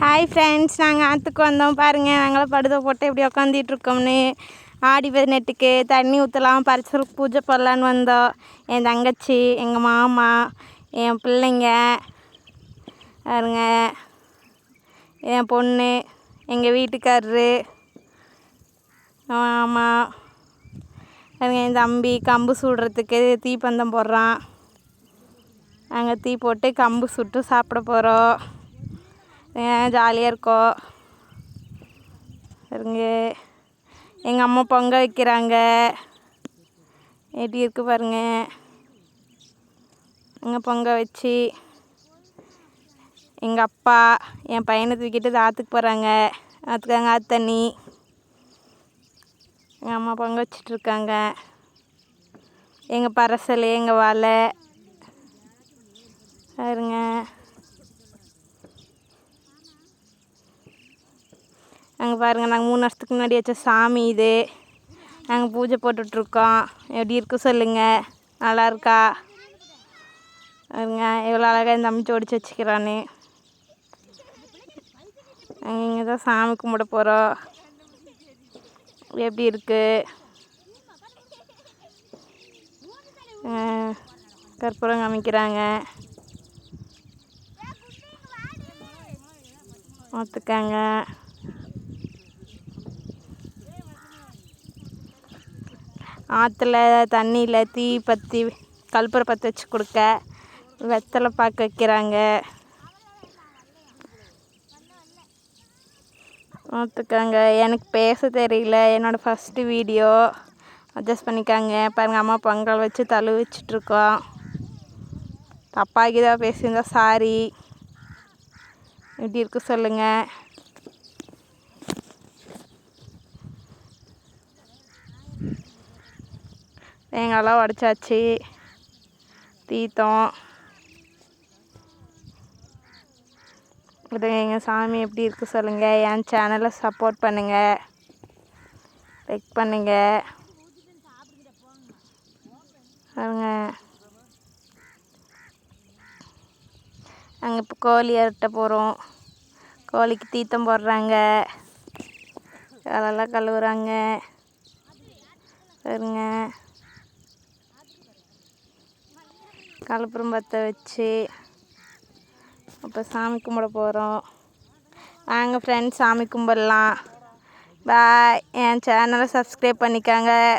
Hi friends, நாங்கள் ஆற்றுக்கு வந்தோம் பாருங்கள். நாங்களாம் படுதை போட்டு எப்படி உக்காந்துட்ருக்கோம்னு. ஆடி 18க்கு தண்ணி ஊற்றலாம், பரிசலுக்கு பூஜை பண்ணலான்னு வந்தோம். என் தங்கச்சி, எங்கள் மாமா, என் பிள்ளைங்க பாருங்க, என் பொண்ணு, எங்கள் வீட்டுக்காரரு, மாமா பாருங்க, என் தம்பி கம்பு சுடுறதுக்கு தீப்பந்தம் போடுறான். நாங்கள் தீ போட்டு கம்பு சுட்டு சாப்பிட போகிறோம். ஜாலியாக இருக்கோம் பாருங்க. எங்கள் அம்மா பொங்க வைக்கிறாங்க, எப்படி இருக்குது பாருங்க. அங்கே பொங்க வச்சு எங்கள் அப்பா என் பையனை தூக்கிட்டு ஆற்றுக்கு போகிறாங்க. ஆற்றுக்காங்க ஆற்று தண்ணி. எங்கள் அம்மா பொங்க வச்சிட்ருக்காங்க. எங்கள் பரசல், எங்கள் வலை பாருங்க. அங்கே பாருங்கள், நாங்கள் 3 வருஷத்துக்கு முன்னாடி வச்ச சாமி இது. நாங்கள் பூஜை போட்டுட்ருக்கோம். எப்படி இருக்கு சொல்லுங்கள், நல்லா இருக்கா பாருங்க. எவ்வளோ அழகாக இந்த தம்பி ஜோடிச்சு வச்சுக்கிறான்னு. நாங்கள் இங்கே தான் சாமி கும்பிட போகிறோம். எப்படி இருக்குது, கற்பூரம் காமிக்கிறாங்க. பார்த்துக்காங்க. ஆற்றுல தண்ணியில் தீ பற்றி கற்பூரம் பற்ற வச்சு கொடுக்க வெத்தலை பாக்கு வைக்கிறாங்க. பார்த்துக்காங்க. எனக்கு பேச தெரியல, என்னோடய ஃபஸ்ட்டு வீடியோ, அட்ஜஸ்ட் பண்ணிக்காங்க. பாருங்கள், அம்மா பொங்கல் வச்சு தழு வச்சிட்ருக்கோம். தப்பாக்கி தான் பேசியிருந்தா சாரி. எப்படி இருக்கு சொல்லுங்கள். தேங்காயெல்லாம் உடச்சாச்சு, தீர்த்தம். இது எங்கள் சாமி எப்படி இருக்குது சொல்லுங்கள். என் சேனலை சப்போர்ட் பண்ணுங்கள், லைக் பண்ணுங்கள் பாருங்க. நாங்கள் இப்போ கோழி அறுட்ட போகிறோம். கோழிக்கு தீர்த்தம் போடுறாங்க, காலெல்லாம் கழுவுறாங்க பாருங்க. கற்பூரம் பற்ற வச்சு அப்போ சாமி கும்பிட போகிறோம். வாங்க ஃப்ரெண்ட்ஸ், சாமி கும்பிடலாம். பாய். என் சேனலை சப்ஸ்கிரைப் பண்ணிக்காங்க.